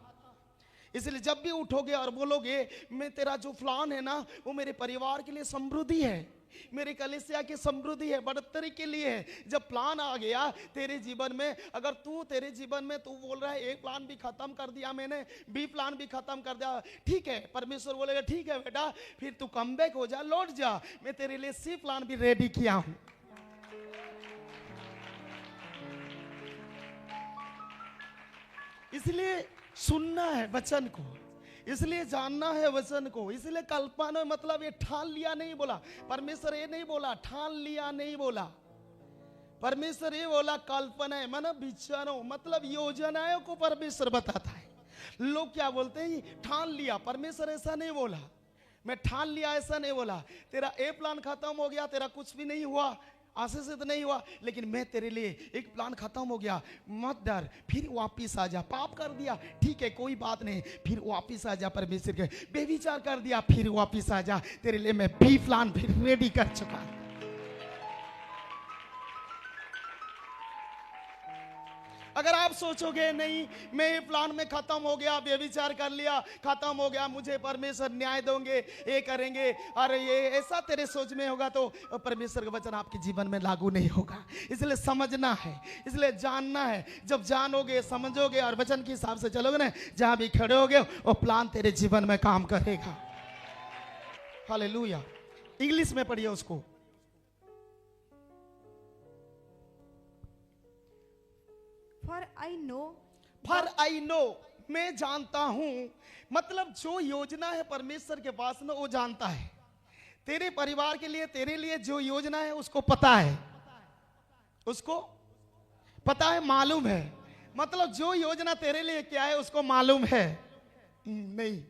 इसलिए जब भी उठोगे और बोलोगे मैं तेरा जो प्लान है ना वो मेरे परिवार के लिए समृद्धि है, मेरे कलीसिया की समृद्धि है, बढ़ोतरी के लिए है। जब प्लान आ गया तेरे जीवन में, अगर तेरे जीवन में तू बोल रहा है एक प्लान भी खत्म कर दिया मैंने, बी प्लान भी खत्म कर दिया, ठीक है, परमेश्वर बोलेगा ठीक है बेटा, फिर तू कमबैक हो जा, लौट जा, मैं तेरे लिए सी प्लान भी रेडी किया हूं। इसलिए सुनना है वचन को, इसलिए जानना है वचन को। इसलिए कल्पना मतलब ये ठान लिया नहीं बोला परमेश्वर, ये नहीं बोला ठान लिया नहीं बोला परमेश्वर, ये बोला कल्पना है मतलब विचारों मतलब योजनाओं को परमेश्वर बताता है। लोग क्या बोलते हैं ठान लिया, परमेश्वर ऐसा नहीं बोला। मैं ठान लिया ऐसा नहीं बोला। तेरा ए प्लान खत्म हो गया, तेरा कुछ भी नहीं हुआ, आशीषित नहीं हुआ, लेकिन मैं तेरे लिए एक प्लान खत्म हो गया, मत डर, फिर वापिस आ जा। पाप कर दिया ठीक है कोई बात नहीं, फिर वापिस आ जा परमेश्वर के। बेविचार कर दिया फिर वापिस आ जा, तेरे लिए मैं बी प्लान फिर रेडी कर चुका। अगर आप सोचोगे नहीं मैं ये प्लान में खत्म हो गया, बेविचार कर लिया खत्म हो गया, मुझे परमेश्वर न्याय देंगे, ये करेंगे, अरे ये ऐसा तेरे सोच में होगा तो परमेश्वर का वचन आपके जीवन में लागू नहीं होगा। इसलिए समझना है, इसलिए जानना है। जब जानोगे समझोगे और वचन के हिसाब से चलोगे ना, जहां भी खड़े होगे वो प्लान तेरे जीवन में काम करेगा। हालेलुया। इंग्लिश में पढ़िए उसको। फॉर आई नो मैं जानता हूं, मतलब जो योजना है परमेश्वर के पास में वो जानता है। तेरे परिवार के लिए तेरे लिए जो योजना है उसको पता है, उसको पता है, मालूम है। मतलब जो योजना तेरे लिए क्या है उसको मालूम है नहीं,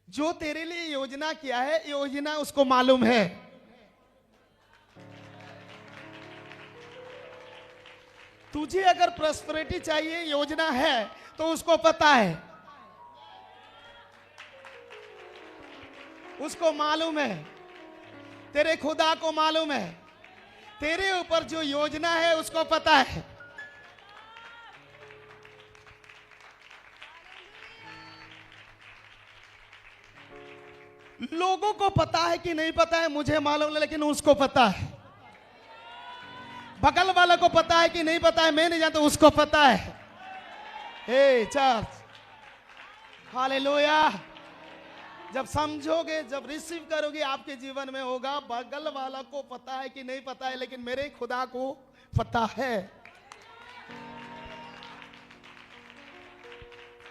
जो तेरे लिए योजना क्या है योजना उसको मालूम है। तुझे अगर प्रॉस्पेरिटी चाहिए योजना है तो उसको पता है, उसको मालूम है, तेरे खुदा को मालूम है, तेरे ऊपर जो योजना है उसको पता है। लोगों को पता है कि नहीं पता है मुझे मालूम है, लेकिन उसको पता है। बगल वाले को पता है कि नहीं पता है मैं नहीं जानता, उसको पता है। हे चर्च, हालेलुया। जब समझोगे, जब रिसीव करोगे आपके जीवन में होगा, बगल वाला को पता है कि नहीं पता है, लेकिन मेरे खुदा को पता है।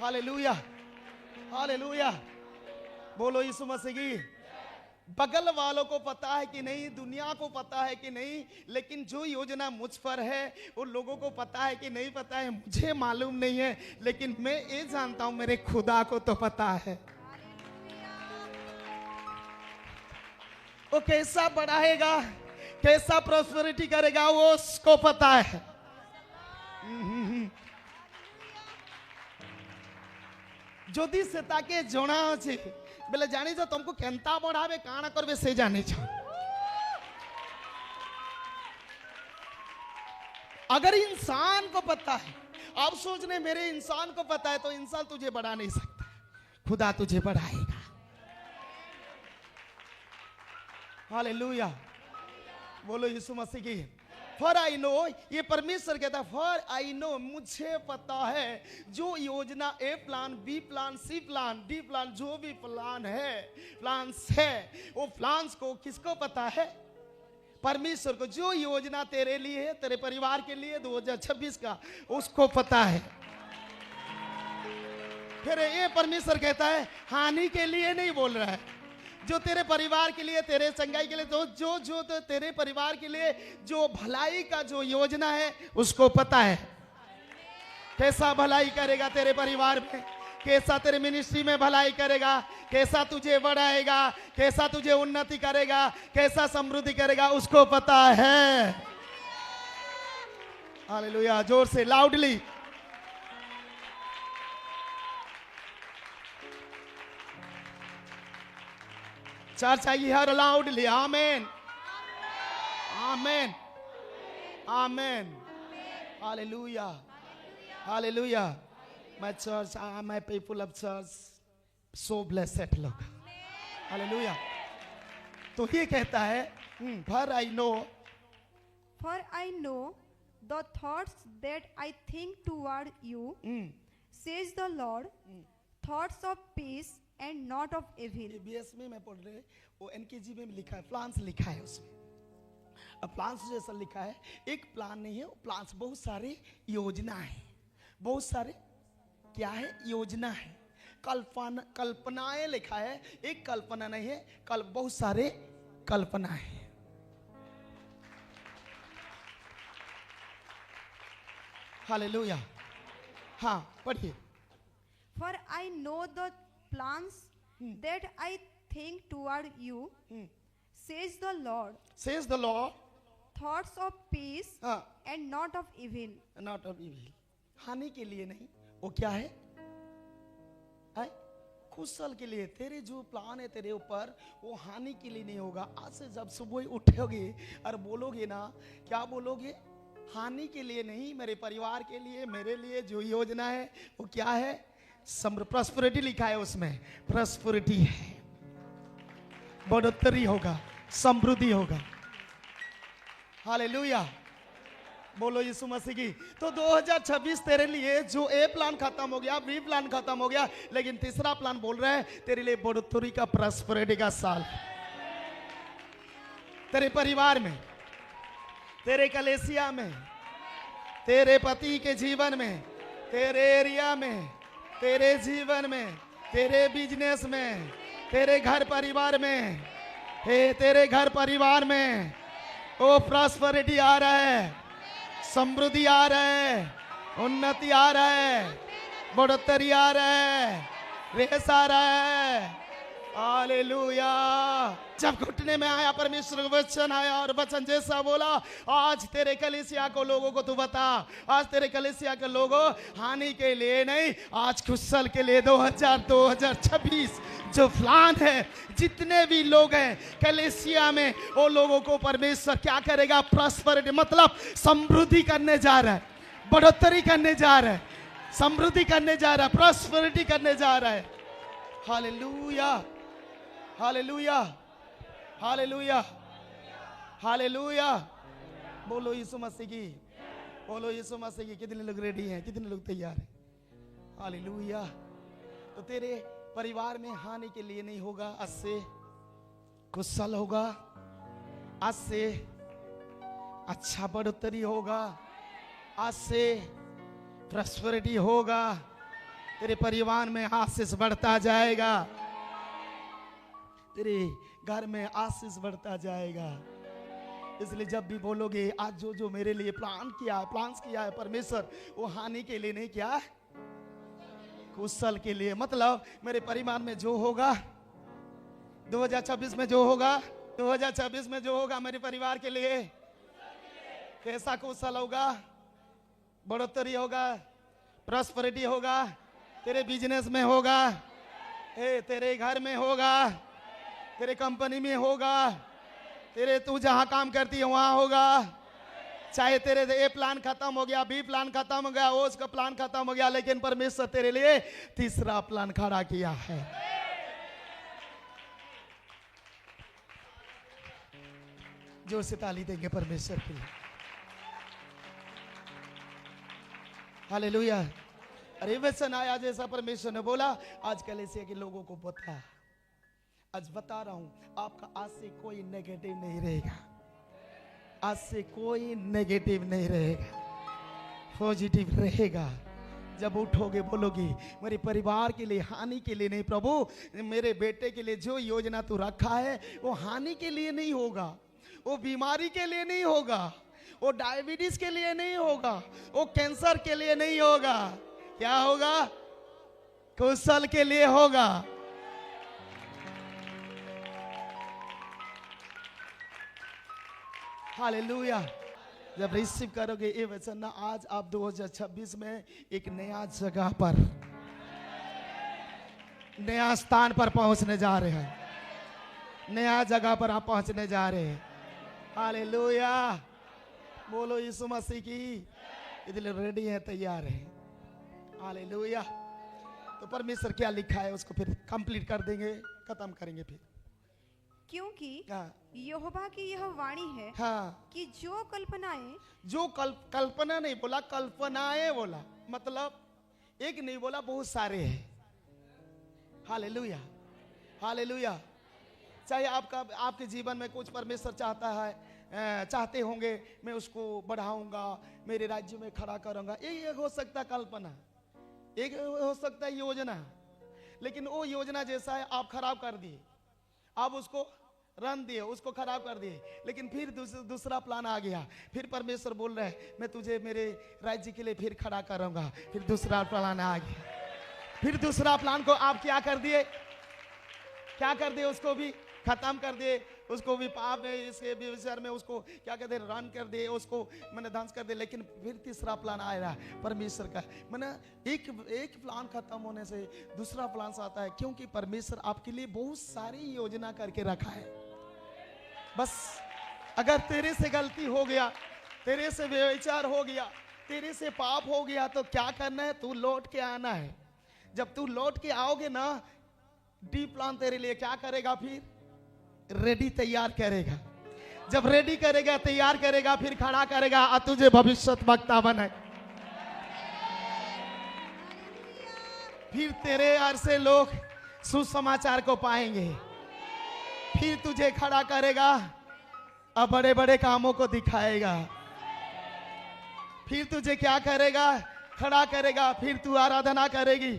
Hallelujah, hallelujah. बोलो यीशु मसीह की। बगल वालों को पता है कि नहीं, दुनिया को पता है कि नहीं, लेकिन जो योजना मुझ पर है वो लोगों को पता है कि नहीं पता है मुझे मालूम नहीं है, लेकिन मैं ये जानता हूं मेरे खुदा को तो पता है। वो कैसा बढ़ाएगा, कैसा प्रॉस्पेरिटी करेगा वो उसको पता है। যদি সে তাকে জনা আছে বলে জানি তো तुमको কেনতা बढ़ावे काना करबे से जाने छ। अगर इंसान को पता है, आप सोच रहे मेरे इंसान को पता है, तो इंसान तुझे बढ़ा नहीं सकता, खुदा तुझे बढ़ाएगा। हालेलुया, बोलो यीशु मसीह की। फॉर आई नो, ये परमेश्वर कहता है फॉर आई नो, मुझे पता है जो योजना A plan B plan C plan D plan जो भी प्लान है, प्लान्स है, वो प्लान्स को किसको पता है? परमेश्वर को। जो योजना तेरे लिए है, तेरे परिवार के लिए 2026 का, उसको पता है। फिर ये परमेश्वर कहता है हानि के लिए नहीं बोल रहा है, जो तेरे परिवार के लिए, तेरे चंगाई के लिए, जो तो तेरे परिवार के लिए जो भलाई का जो योजना है उसको पता है। कैसा भलाई करेगा तेरे परिवार में, कैसा तेरे मिनिस्ट्री में भलाई करेगा, कैसा तुझे बढ़ाएगा, कैसा तुझे उन्नति करेगा, कैसा समृद्धि करेगा, उसको पता है। हालेलुया, जोर से लाउडली। चर्च आइए हर loudly. Amen, amen, amen. Hallelujah, hallelujah. My church, my people of church, so blessed लोग। हालेलुया। तो ये कहता है for I know the thoughts that I think toward you, says the Lord, thoughts of peace and not of evil। बीएसमी में पढ़ रहे, वो NKG में लिखा है, प्लान्स लिखा है उसमें। अब प्लान्स जैसा लिखा है, एक प्लान नहीं है, प्लान्स बहुत सारे योजना है, बहुत सारे क्या है योजना है। कल्पनाएं लिखा है, एक कल्पना नहीं है, बहुत सारे कल्पनाएं। हालेलुया। हाँ पढ़िए। For I know the plans that I think toward you, says the Lord, Says the Lord, thoughts of peace हाँ, and not of evil. not of evil, हानि के लिए नहीं। वो क्या है? कुशल के लिए। तेरे जो प्लान है तेरे ऊपर, वो हानि के लिए नहीं होगा। आज से जब सुबह उठोगे और बोलोगे ना, क्या बोलोगे? हानि के लिए नहीं, मेरे परिवार के लिए, मेरे लिए जो योजना है वो क्या है? प्रॉस्पेरिटी लिखा है उसमें, प्रॉस्पेरिटी है, बढ़ोतरी होगा, समृद्धि होगा। हालेलुया, बोलो यीशु मसीह की। तो 2026 तेरे लिए जो ए प्लान खत्म हो गया, बी प्लान खत्म हो गया, लेकिन तीसरा प्लान बोल रहा है तेरे लिए बढ़ोतरी का, प्रॉस्पेरिटी का साल। तेरे परिवार में, तेरे कलेसिया में, तेरे पति के जीवन में, तेरे एरिया में, तेरे जीवन में, तेरे बिजनेस में, तेरे घर परिवार में, तेरे घर परिवार में ओ प्रॉस्पेरिटी आ रहा है, समृद्धि आ रहा है, उन्नति आ रहा है, बढ़ोतरी आ रहा है, रेस आ रहा है। हालेलुया। जब घुटने में आया परमेश्वर का वचन आया और वचन जैसा बोला, आज तेरे कलीसिया को लोगों को तू बता, आज तेरे कलीसिया के लोगों हानि के लिए नहीं, आज कुशल के लिए 2026 जो प्लान है, जितने भी लोग हैं कलीसिया में, वो लोगों को परमेश्वर क्या करेगा? प्रॉस्पेरिटी, मतलब समृद्धि करने जा रहा है, बढ़ोतरी करने जा रहा है, समृद्धि करने जा रहा है, प्रॉस्पेरिटी करने जा रहा है। Hallelujah, hallelujah, hallelujah, hallelujah. बोलो यीशु मसीह की, बोलो यीशु मसीह की। कितने लोग रेडी हैं? कितने लोग तैयार हैं? हालेलुया। तो तेरे परिवार में हानि के लिए नहीं होगा, आज से कुशल होगा, आज से अच्छा बढ़ोतरी होगा, आज से प्रॉस्पेरिटी होगा, तेरे परिवार में आशीष बढ़ता जाएगा, तेरे घर में आशीष बढ़ता जाएगा। इसलिए जब भी बोलोगे आज जो जो मेरे लिए प्लान्स किया है परमेश्वर, वो हानि के लिए नहीं, क्या कुशल के लिए। मतलब मेरे परिवार में जो होगा 2026 में, जो होगा 2026 में, जो होगा मेरे परिवार के लिए कैसा कुशल होगा, बढ़ोतरी होगा, प्रॉस्पेरिटी होगा, तेरे बिजनेस में होगा, तेरे घर में होगा, तेरे कंपनी में होगा, तेरे तू जहां काम करती है वहां होगा। चाहे तेरे ए प्लान खत्म हो गया, बी प्लान खत्म हो गया, ओ उसका प्लान खत्म हो गया, लेकिन परमेश्वर तेरे लिए तीसरा प्लान खड़ा किया है। जोर से ताली देंगे परमेश्वर के लिए। हालेलुया। अरे वचन आया जैसा परमेश्वर ने बोला, आज कलीसिया के लोगों को बता, आज बता रहा हूं, आपका आज से कोई नेगेटिव नहीं रहेगा, आज से कोई नेगेटिव नहीं रहेगा, पॉजिटिव रहेगा। जब उठोगे बोलोगे मेरे परिवार के लिए हानि के लिए नहीं प्रभु, मेरे बेटे के लिए जो योजना तू रखा है वो हानि के लिए नहीं होगा, वो बीमारी के लिए नहीं होगा, वो डायबिटीज के लिए नहीं होगा, वो कैंसर के लिए नहीं होगा, क्या होगा? कुशल के लिए होगा। हालेलुया। जब रिसीव करोगे ये वचन ना, आज आप 2026 में एक नया जगह पर, नया स्थान पर पहुंचने जा रहे हैं, नया जगह पर आप पहुंचने जा रहे हैं। हालेलुया। बोलो यीशु मसीह की। इसलिए रेडी है, तैयार है। हालेलुया। तो परमेश्वर क्या लिखा है उसको फिर कंप्लीट कर देंगे, खत्म करेंगे फिर। क्योंकि हाँ, यहोवा की यह वाणी है हाँ, कि जो कल्पनाएं, जो कल्पना नहीं बोला, कल्पनाएं बोला, मतलब एक नहीं बोला, बहुत सारे हैं। Hallelujah, hallelujah. चाहे आपके जीवन में कुछ परमेश्वर चाहते होंगे, मैं उसको बढ़ाऊंगा, मेरे राज्य में खड़ा करूंगा, ये हो सकता कल्पना, एक हो सकता है योजना, लेकिन वो योजना जैसा है आप खराब कर दिए, आप उसको रन दिए, उसको खराब कर दिए। लेकिन फिर दूसरा प्लान आ गया, फिर परमेश्वर बोल रहे हैं मैं तुझे मेरे राज्य के लिए फिर खड़ा करूंगा। फिर दूसरा प्लान आ गया, फिर दूसरा प्लान को आप क्या कर दिए, क्या कर दिए, उसको भी खत्म कर दिए, उसको भी पाप में इसके विचार में उसको क्या कहते हैं रन कर दिए, उसको मैंने ध्वंस कर दिया। लेकिन फिर तीसरा प्लान आ रहा है परमेश्वर का। मैंने एक प्लान खत्म होने से दूसरा प्लान आता है, क्योंकि परमेश्वर आपके लिए बहुत सारी योजना करके रखा है। बस अगर तेरे से गलती हो गया, तेरे से व्यभिचार हो गया, तेरे से पाप हो गया, तो क्या करना है, तू लौट के आना है। जब तू लौट के आओगे ना, डी प्लान तेरे लिए क्या करेगा, फिर रेडी तैयार करेगा। जब रेडी करेगा, तैयार करेगा, फिर खड़ा करेगा और तुझे भविष्यद्वक्ता बनाए। फिर तेरे ओर से लोग सुसमाचार को पाएंगे, फिर तुझे खड़ा करेगा और बड़े बड़े कामों को दिखाएगा। फिर तुझे क्या करेगा, खड़ा करेगा, फिर तू आराधना करेगी,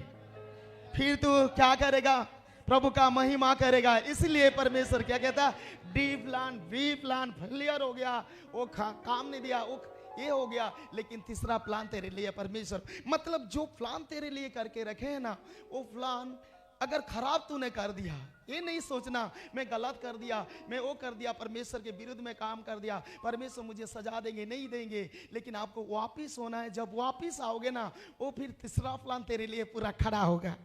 फिर तू क्या करेगा, प्रभु का महिमा करेगा। इसलिए परमेश्वर क्या कहता, D plan B plan failure हो गया, वो काम नहीं दिया, वो ये हो गया। लेकिन तीसरा प्लान तेरे लिए परमेश्वर, मतलब जो प्लान तेरे लिए करके रखे हैं ना, वो प्लान अगर खराब तूने कर दिया, ये नहीं सोचना मैं गलत कर दिया, मैं वो कर दिया, परमेश्वर के विरुद्ध में काम कर दिया, परमेश्वर मुझे सजा देंगे, नहीं देंगे। लेकिन आपको वापिस होना है। जब वापिस आओगे ना, वो फिर तीसरा प्लान तेरे लिए पूरा खड़ा होगा।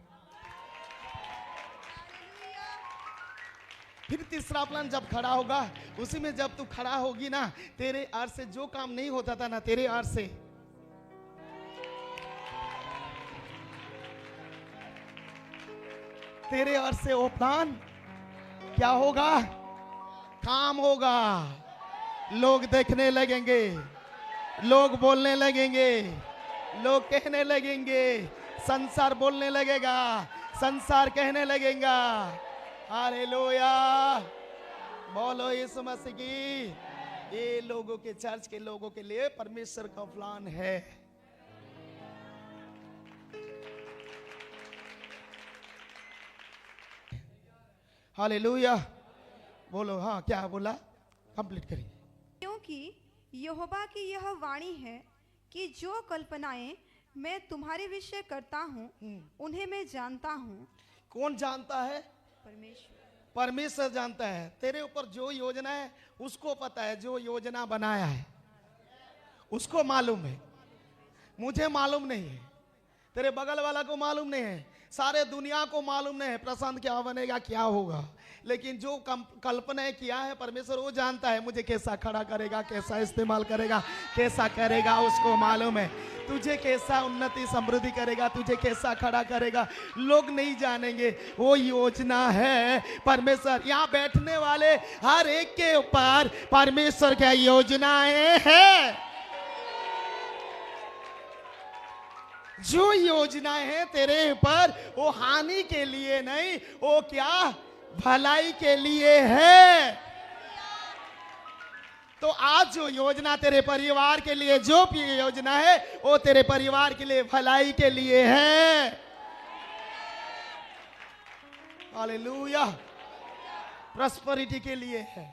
फिर तीसरा प्लान जब खड़ा होगा, उसी में जब तू खड़ा होगी ना, तेरे ओर से जो काम नहीं होता था ना, तेरे ओर से वो प्लान क्या होगा, काम होगा। लोग देखने लगेंगे, लोग बोलने लगेंगे, लोग कहने लगेंगे, संसार बोलने लगेगा, संसार कहने लगेगा। हालेलुया, बोलो यीशु मसीह की। ये लोगों के, चर्च के लोगों के लिए परमेश्वर का प्लान है। हालेलुया, बोलो। हाँ, क्या बोला, कंप्लीट करिए। क्योंकि यहोवा की यह वाणी है कि जो कल्पनाएं मैं तुम्हारे विषय करता हूँ उन्हें मैं जानता हूँ। कौन जानता है, परमेश्वर जानता है। तेरे ऊपर जो योजना है उसको पता है, जो योजना बनाया है उसको मालूम है, मुझे मालूम नहीं है, तेरे बगल वाला को मालूम नहीं है, सारे दुनिया को मालूम नहीं है प्रशांत क्या बनेगा, क्या होगा। लेकिन जो कल्पना किया है परमेश्वर, वो जानता है मुझे कैसा खड़ा करेगा, कैसा इस्तेमाल करेगा, कैसा करेगा, उसको मालूम है। तुझे कैसा उन्नति समृद्धि करेगा, तुझे कैसा खड़ा करेगा, लोग नहीं जानेंगे, वो योजना है परमेश्वर। यहाँ बैठने वाले हर एक के ऊपर परमेश्वर क्या योजनाएं हैं। जो योजनाएं हैं तेरे ऊपर, वो हानि के लिए नहीं, वो क्या, भलाई के लिए है। तो आज जो योजना तेरे परिवार के लिए, जो भी योजना है, वो तेरे परिवार के लिए भलाई के लिए है। हालेलुया, प्रॉस्पेरिटी के लिए है,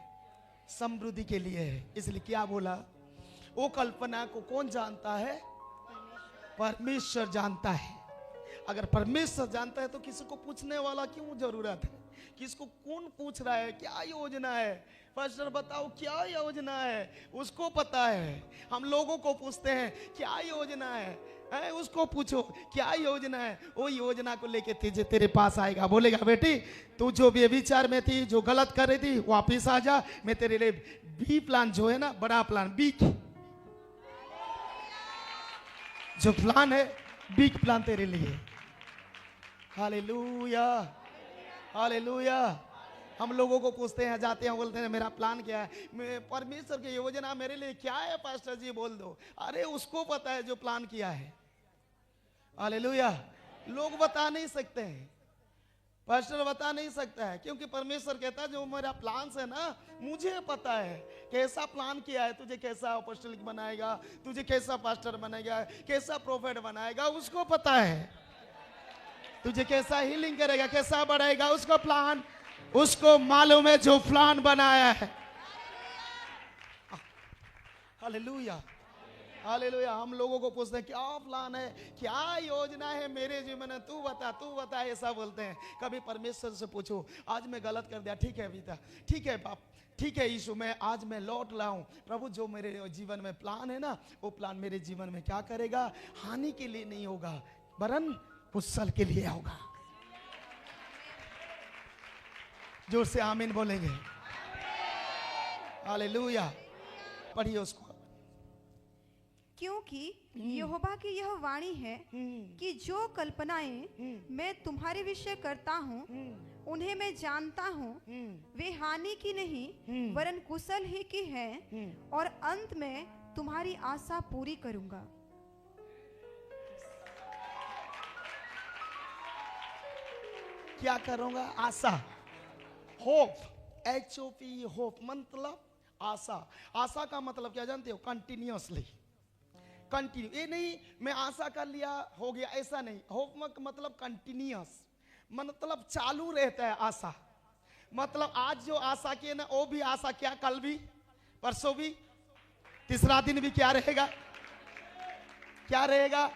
समृद्धि के लिए है। इसलिए क्या बोला, वो कल्पना को कौन जानता है, परमेश्वर जानता है। अगर परमेश्वर जानता है तो किसी को पूछने वाला क्यों जरूरत है, किसको कौन पूछ रहा है क्या योजना है, पास्टर बताओ क्या योजना है, उसको पता है। हम लोगों को पूछते हैं क्या योजना है, उसको पूछो क्या योजना है, वो योजना को लेके तेरे पास आएगा, बोलेगा बेटी तू जो भी विचार में थी, जो गलत कर रही थी, वापिस आ जा, मैं तेरे लिए बी प्लान जो है ना, बड़ा प्लान, बिग जो प्लान है, बिग प्लान तेरे लिए। Hallelujah, hallelujah. हम लोगों को पूछते हैं, जाते हैं, बोलते हैं मेरा प्लान क्या है, परमेश्वर की योजना मेरे लिए क्या है पास्टर जी बोल दो। अरे उसको पता है जो प्लान किया है। हालेलुया। लोग बता नहीं सकते हैं, पास्टर बता नहीं सकता है, क्योंकि परमेश्वर कहता है जो मेरा प्लान है ना, मुझे पता है कैसा प्लान किया है, तुझे कैसा अपोस्टलिक बनाएगा, तुझे कैसा पास्टर बनाएगा, कैसा प्रोफेट बनाएगा, उसको पता है। तुझे कैसा हीलिंग करेगा, कैसा बढ़ाएगा, उसका प्लान उसको मालूम है जो प्लान बनाया है। Hallelujah, hallelujah. हम लोगों को पूछते हैं क्या प्लान है, क्या योजना है मेरे जीवन में, तू बता, ऐसा बोलते हैं। कभी परमेश्वर से पूछो, आज मैं गलत कर दिया, ठीक है बीता, ठीक है बाप, ठीक है यीशु, मैं आज मैं लौट लाऊं प्रभु, जो मेरे जीवन में प्लान है ना, वो प्लान मेरे जीवन में क्या करेगा, हानि के लिए नहीं होगा वरन कुशल के लिए होगा। जोर से आमीन बोलेंगे। हालेलुया। पढ़िए उसको। क्योंकि यहोवा की यह वाणी है कि जो कल्पनाएं मैं तुम्हारे विषय करता हूँ उन्हें मैं जानता हूँ, वे हानि की नहीं वरन कुशल ही की है, और अंत में तुम्हारी आशा पूरी करूंगा। क्या करूंगा, आशा, होप, HOP, होप मतलब आशा। आशा का मतलब क्या जानते हो, कंटिन्यूअसली, कंटिन्यू। ये नहीं मैं आशा कर लिया हो गया, ऐसा नहीं। होप मतलब कंटिन्यूअस, मतलब चालू रहता है आशा। मतलब आज जो आशा की है ना, वो भी आशा क्या, कल भी, परसों भी, तीसरा दिन भी क्या रहेगा, क्या रहेगा,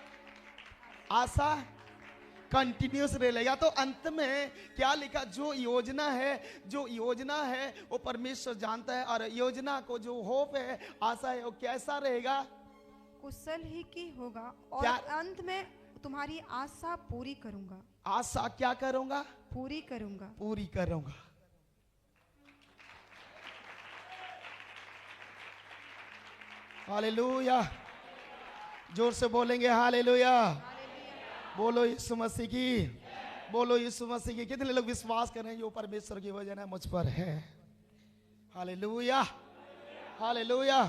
आशा कंटिन्यूस रहेगा। तो अंत में क्या लिखा, जो योजना है वो परमेश्वर जानता है, और योजना को जो होप है, आशा है, वो कैसा रहेगा, कुशल ही की होगा, और क्या? अंत में तुम्हारी आशा पूरी करूंगा। आशा क्या करूंगा, पूरी करूंगा। पूरी करूंगा। हालेलुया। जोर से बोलेंगे हालेलुया। बोलो यीशु मसीह की, बोलो यीशु मसीह की। कितने लोग विश्वास करें जो परमेश्वर की वजह है मुझ पर है। Hallelujah, hallelujah.